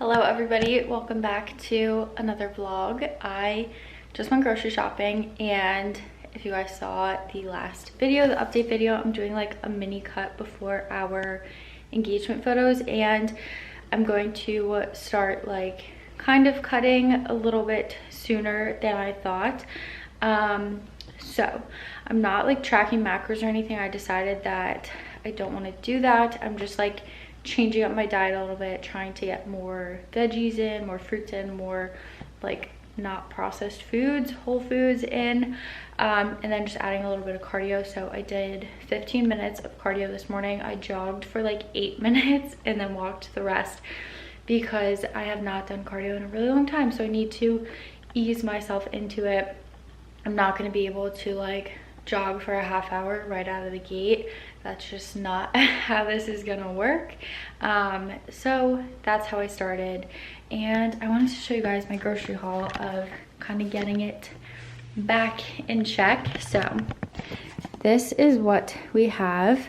Hello everybody, welcome back to another vlog. I just went grocery shopping, and if you guys saw the last video, the update video, I'm doing like a mini cut before our engagement photos, and I'm going to start like kind of cutting a little bit sooner than I thought. So I'm not like tracking macros or anything. I decided that I don't want to do that. I'm just like changing up my diet a little bit, trying to get more veggies in, more fruits in, more like not processed foods, whole foods in, and then just adding a little bit of cardio. So I did 15 minutes of cardio this morning. I jogged for like 8 minutes and then walked the rest because I have not done cardio in a really long time, so I need to ease myself into it. I'm not going to be able to like jog for a half hour right out of the gate. That's just not how this is gonna work. So that's how I started, and I wanted to show you guys my grocery haul of kind of getting it back in check. So this is what we have.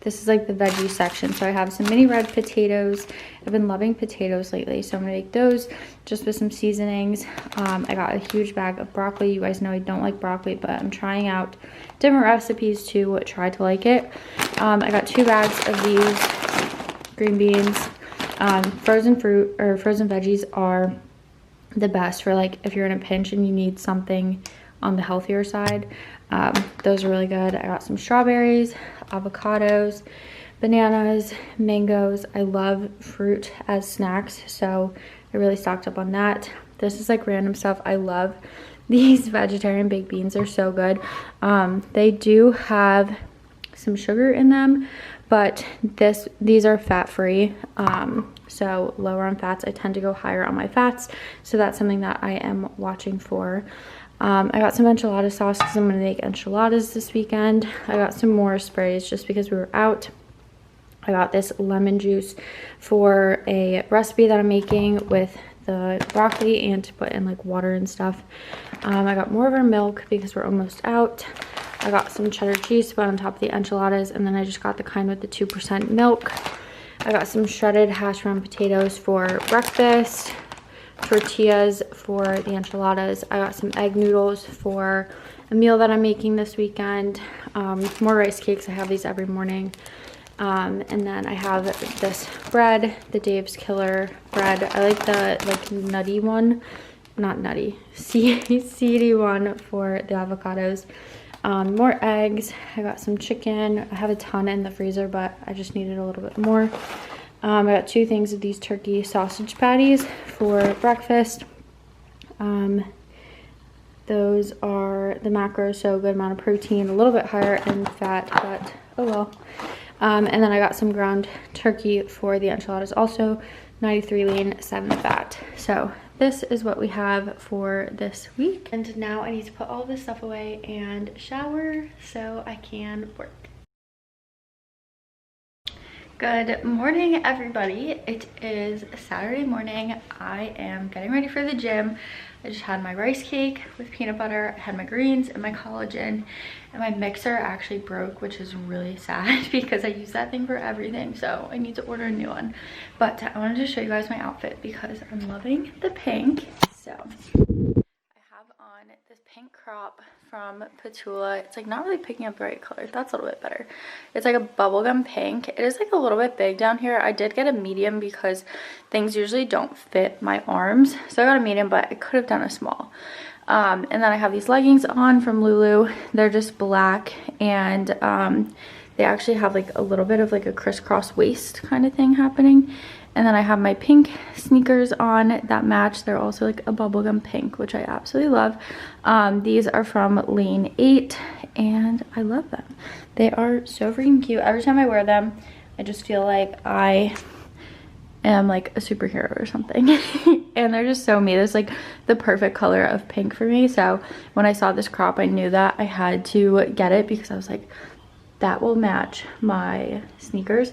This is like the veggie section. So I have some mini red potatoes. I've been loving potatoes lately, so I'm gonna make those just with some seasonings. I got a huge bag of broccoli. You guys know I don't like broccoli, but I'm trying out different recipes to try to like it. I got 2 bags of these green beans. Frozen fruit or frozen veggies are the best for like if you're in a pinch and you need something on the healthier side. Those are really good. I got some strawberries, avocados, bananas, mangoes. I love fruit as snacks, so I really stocked up on that. This is like random stuff. I love these vegetarian baked beans. They're so good. They do have some sugar in them, but these are fat-free, so lower on fats. I tend to go higher on my fats, so that's something that I am watching for. I got some enchilada sauce because I'm going to make enchiladas this weekend. I got some more sprays just because we were out. I got this lemon juice for a recipe that I'm making with the broccoli and to put in like water and stuff. I got more of our milk because we're almost out. I got some cheddar cheese to put on top of the enchiladas, and then I just got the kind with the 2% milk. I got some shredded hash brown potatoes for breakfast, tortillas for the enchiladas. I got some egg noodles for a meal that I'm making this weekend. More rice cakes. I have these every morning. And then I have this bread, the Dave's Killer bread. I like the nutty one, not nutty, seedy one for the avocados. More eggs. I got some chicken. I have a ton in the freezer, but I just needed a little bit more. I got 2 things of these turkey sausage patties for breakfast. Those are the macros, so a good amount of protein, a little bit higher in fat, but oh well. And then I got some ground turkey for the enchiladas, also 93 lean, 7 fat. So this is what we have for this week. And now I need to put all this stuff away and shower so I can work. Good morning, everybody. It is Saturday morning. I am getting ready for the gym. I just had my rice cake with peanut butter. I had my greens and my collagen, and my mixer actually broke, which is really sad because I use that thing for everything, so I need to order a new one. But I wanted to show you guys my outfit because I'm loving the pink. So I have on this pink crop from Petula. It's like not really picking up the right color. That's a little bit better. It's like a bubblegum pink. It is like a little bit big down here. I did get a medium because things usually don't fit my arms, so I got a medium, but I could have done a small. And then I have these leggings on from Lulu. They're just black, and they actually have like a little bit of like a crisscross waist kind of thing happening. And then I have my pink sneakers on that match. They're also like a bubblegum pink, which I absolutely love. These are from Lane 8, and I love them. They are so freaking cute. Every time I wear them, I just feel like I am like a superhero or something. And they're just so me. There's like the perfect color of pink for me. So when I saw this crop, I knew that I had to get it because I was like, that will match my sneakers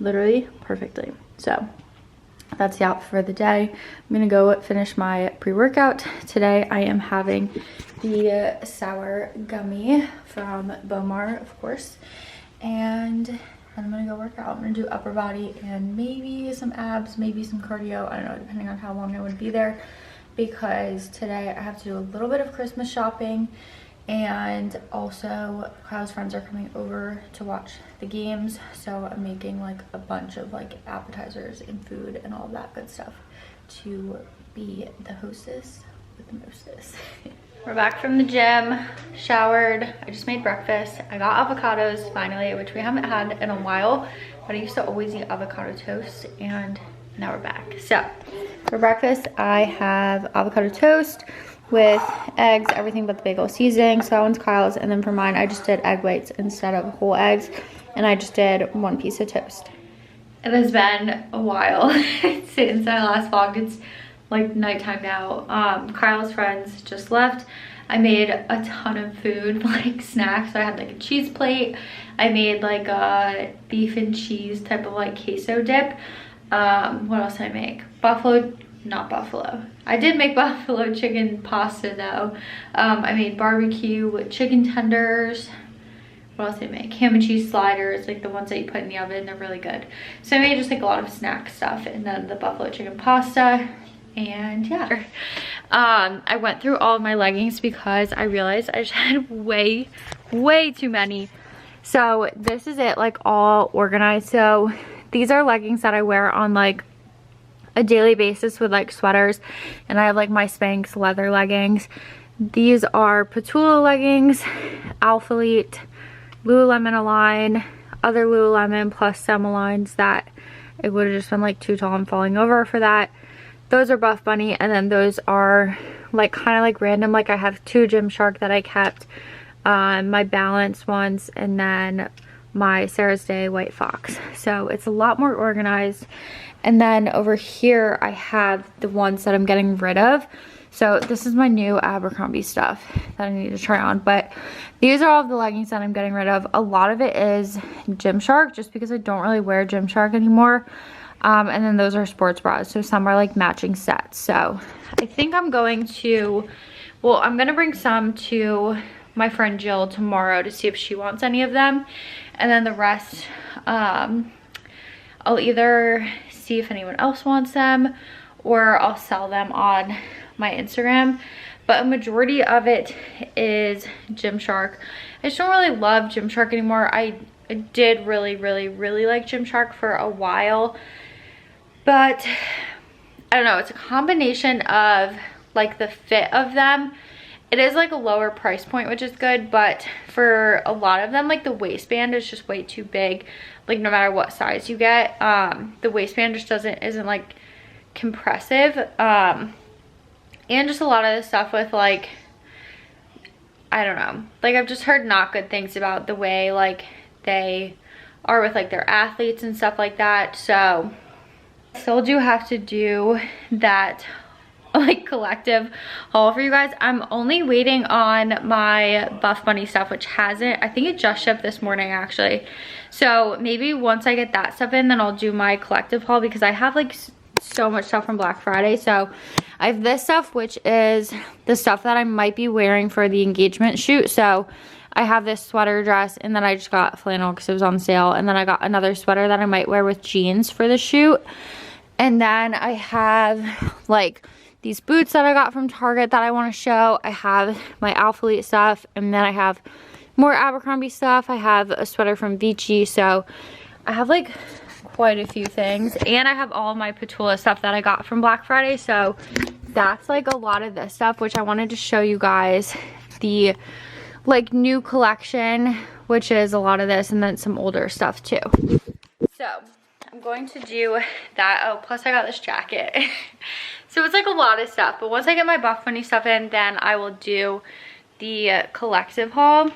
literally perfectly. So that's the outfit for the day. I'm gonna go finish my pre-workout. Today I am having the sour gummy from BOWMAR, of course, and and I'm gonna go work out. I'm gonna do upper body and maybe some abs, maybe some cardio. I don't know, depending on how long I would be there, because today I have to do a little bit of Christmas shopping, and also Kyle's friends are coming over to watch the games, so I'm making like a bunch of like appetizers and food and all of that good stuff to be the hostess with the mostess. We're back from the gym, showered. I just made breakfast. I got avocados finally, which we haven't had in a while, but I used to always eat avocado toast, and now we're back. So for breakfast, I have avocado toast with eggs, everything but the bagel seasoning. So that one's Kyle's, and then for mine, I just did egg whites instead of whole eggs, and I just did one piece of toast. It has been a while since I last vlogged. It's like nighttime now. Kyle's friends just left. I made a ton of food, like snacks. So I had like a cheese plate. I made like a beef and cheese type of like queso dip. What else did I make? Not buffalo. I did make buffalo chicken pasta though. I made barbecue with chicken tenders. What else did I make? Ham and cheese sliders, like the ones that you put in the oven. They're really good. So I made just like a lot of snack stuff, and then the buffalo chicken pasta. And yeah, I went through all of my leggings because I realized I just had way too many. So this is it, like all organized. So these are leggings that I wear on like a daily basis with like sweaters, and I have like my Spanx leather leggings. These are Petula leggings, Alphalete, Lululemon Align, other Lululemon, plus some Aligns that it would have just been like too tall and falling over for that. Those are Buff Bunny, and then those are like kind of like random. Like I have two Gymshark that I kept, my Balance ones, and then my Sarah's Day White Fox. So it's a lot more organized. And then over here I have the ones that I'm getting rid of. So this is my new Abercrombie stuff that I need to try on. But these are all of the leggings that I'm getting rid of. A lot of it is Gymshark, just because I don't really wear Gymshark anymore. And then those are sports bras, so some are like matching sets. So I think I'm going to, well, I'm gonna bring some to my friend Jill tomorrow to see if she wants any of them, and then the rest I'll either see if anyone else wants them, or I'll sell them on my Instagram. But a majority of it is Gymshark. I just don't really love Gymshark anymore. I did really like Gymshark for a while, but I don't know, it's a combination of like the fit of them. It is like a lower price point, which is good, but for a lot of them, like the waistband is just way too big. Like no matter what size you get, the waistband just isn't like compressive. And just a lot of the stuff with like, I don't know, like I've just heard not good things about the way like they are with like their athletes and stuff like that. So I still do have to do that like collective haul for you guys. I'm only waiting on my Buff Bunny stuff, which hasn't, I think it just shipped this morning actually. So maybe once I get that stuff in, then I'll do my collective haul, because I have like so much stuff from Black Friday. So I have this stuff, which is the stuff that I might be wearing for the engagement shoot. So I have this sweater dress, and then I just got flannel because it was on sale, and then I got another sweater that I might wear with jeans for the shoot. And then I have like these boots that I got from Target that I want to show. I have my Alphalete stuff, and then I have more Abercrombie stuff. I have a sweater from Vici. So I have like quite a few things, and I have all my Petula stuff that I got from Black Friday. So that's like a lot of this stuff, which I wanted to show you guys the like new collection, which is a lot of this, and then some older stuff too. So I'm going to do that. Oh, plus I got this jacket. So it's like a lot of stuff, but once I get my Buff Bunny stuff in, then I will do the collective haul.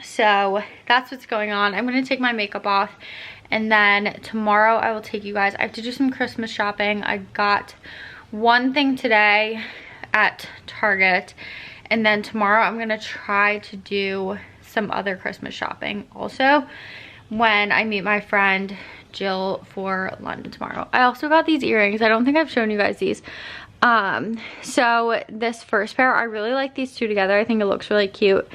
So that's what's going on. I'm going to take my makeup off, and then tomorrow I will take you guys, I have to do some Christmas shopping. I got one thing today at Target, and then tomorrow I'm going to try to do some other Christmas shopping also when I meet my friend Jill for London tomorrow. I also got these earrings. I don't think I've shown you guys these. So this first pair, I really like these two together. I think it looks really cute.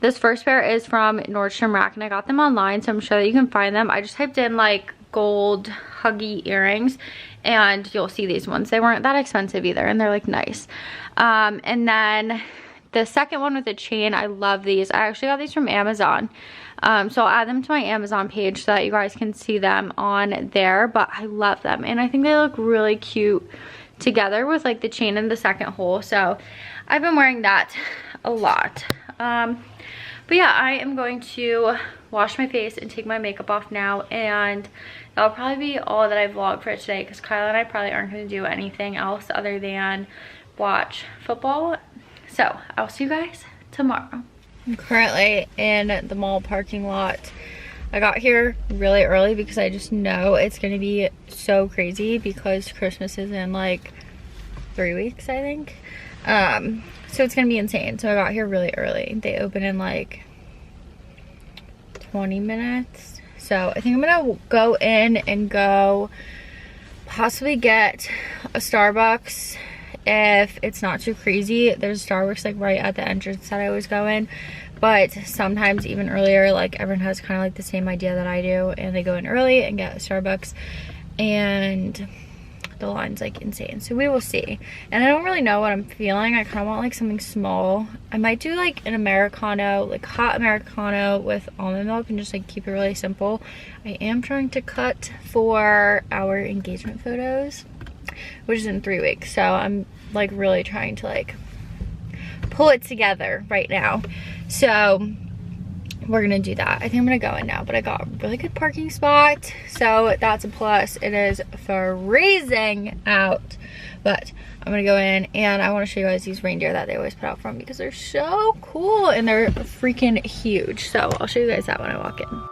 This first pair is from Nordstrom Rack, and I got them online, so I'm sure that you can find them. I just typed in like gold huggy earrings, and you'll see these ones. They weren't that expensive either, and they're like nice. And then the second one with the chain, I love these. I actually got these from Amazon. So I'll add them to my Amazon page so that you guys can see them on there, but I love them, and I think they look really cute together with like the chain and the second hole. So I've been wearing that a lot. But yeah, I am going to wash my face and take my makeup off now, and that'll probably be all that I vlog for today, because Kyla and I probably aren't going to do anything else other than watch football. So I'll see you guys tomorrow. I'm currently in the mall parking lot. I got here really early because I just know it's gonna be so crazy because Christmas is in like 3 weeks, I think. So it's gonna be insane. So I got here really early. They open in like 20 minutes. So I think I'm gonna go in and go possibly get a Starbucks if it's not too crazy. There's a Starbucks like right at the entrance that I always go in, but sometimes even earlier, like everyone has kind of like the same idea that I do, and they go in early and get a Starbucks, and the line's like insane. So we will see. And I don't really know what I'm feeling. I kind of want like something small. I might do like an Americano, like hot Americano with almond milk, and just like keep it really simple. I am trying to cut for our engagement photos, which is in 3 weeks. So I'm like really trying to like pull it together right now. So we're gonna do that. I think I'm gonna go in now, but I got a really good parking spot, so that's a plus. It is freezing out, but I'm gonna go in, and I want to show you guys these reindeer that they always put out front because they're so cool and they're freaking huge. So I'll show you guys that when I walk in.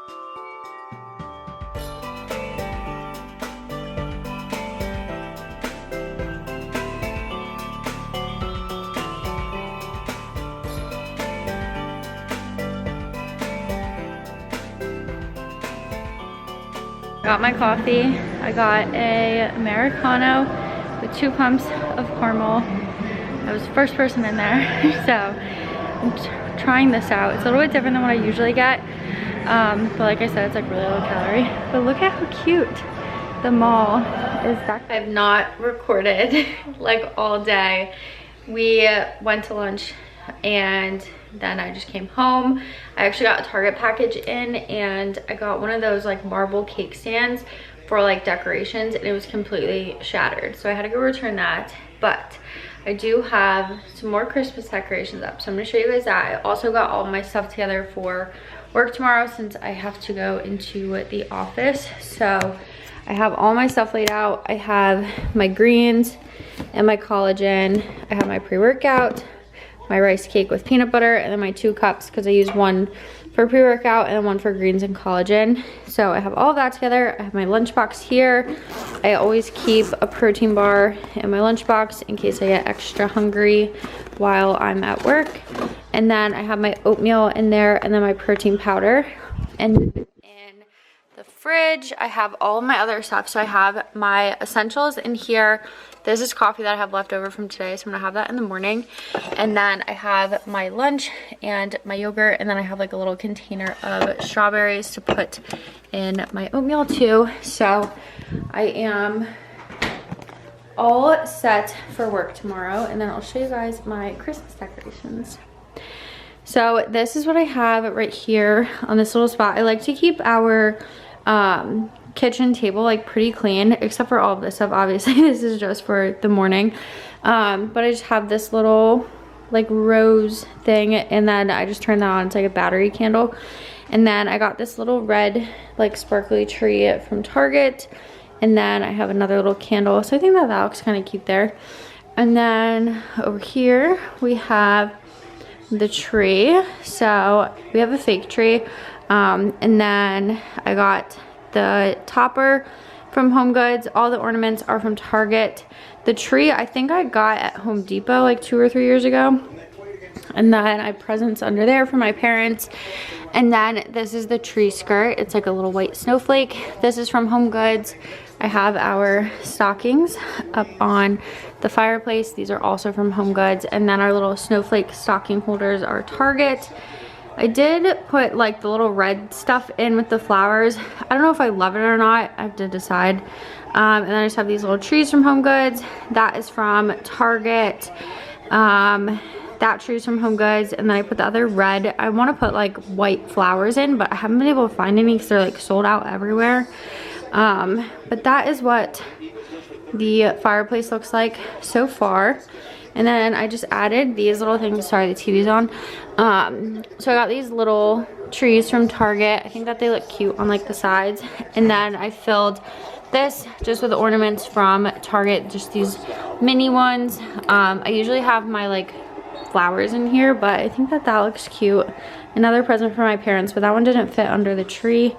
Got my coffee. I got a Americano with 2 pumps of caramel. I was the first person in there. So I'm trying this out. It's a little bit different than what I usually get. But like I said, it's like really low calorie. But look at how cute the mall is back. I've not recorded like all day. We went to lunch, and then I just came home. I actually got a Target package in, and I got one of those like marble cake stands for like decorations, and it was completely shattered. So I had to go return that, but I do have some more Christmas decorations up. So I'm gonna show you guys that. I also got all my stuff together for work tomorrow since I have to go into the office. So I have all my stuff laid out. I have my greens and my collagen. I have my pre-workout, my rice cake with peanut butter, and then my 2 cups because I use one for pre-workout and then one for greens and collagen. So I have all of that together. I have my lunchbox here. I always keep a protein bar in my lunchbox in case I get extra hungry while I'm at work. And then I have my oatmeal in there, and then my protein powder. And in the fridge, I have all of my other stuff. So I have my essentials in here. This is coffee that I have left over from today, so I'm gonna have that in the morning. And then I have my lunch and my yogurt, and then I have like a little container of strawberries to put in my oatmeal too. So I am all set for work tomorrow, and then I'll show you guys my Christmas decorations. So this is what I have right here on this little spot. I like to keep our kitchen table like pretty clean, except for all of this stuff. Obviously this is just for the morning, but I just have this little like rose thing, and then I just turn that on. It's like a battery candle. And then I got this little red like sparkly tree from Target, and then I have another little candle, so I think that looks kind of cute there. And then over here we have the tree. So we have a fake tree, and then I got the topper from Home Goods. All the ornaments are from Target. The tree I think I got at Home Depot like 2 or 3 years ago. And then I have presents under there for my parents. And then this is the tree skirt. It's like a little white snowflake. This is from Home Goods. I have our stockings up on the fireplace. These are also from Home Goods. And then our little snowflake stocking holders are Target. I did put like the little red stuff in with the flowers. I don't know if I love it or not. I have to decide. And then I just have these little trees from Home Goods. That is from Target. That tree's from Home Goods. And then I put the other red. I want to put like white flowers in, but I haven't been able to find any because they're like sold out everywhere. But that is what the fireplace looks like so far. And then I just added these little things. Sorry, the TV's on. So I got these little trees from Target. I think that they look cute on like the sides. And then I filled this just with ornaments from Target, just these mini ones. I usually have my like flowers in here, but I think that that looks cute. Another present for my parents, but that one didn't fit under the tree.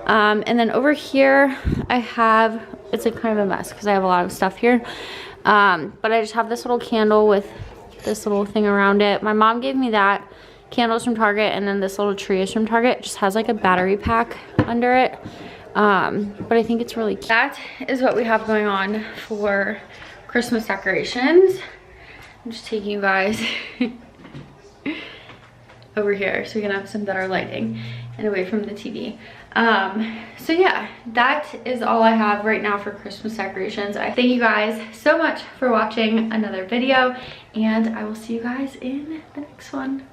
And then over here I have, it's like kind of a mess because I have a lot of stuff here. But I just have this little candle with this little thing around it. My mom gave me that. Candles from Target, and then this little tree is from Target. It just has like a battery pack under it. But I think it's really cute. That is what we have going on for Christmas decorations. I'm just taking you guys over here so we can have some better lighting and away from the TV. So yeah, that is all I have right now for Christmas decorations. I thank you guys so much for watching another video, and I will see you guys in the next one.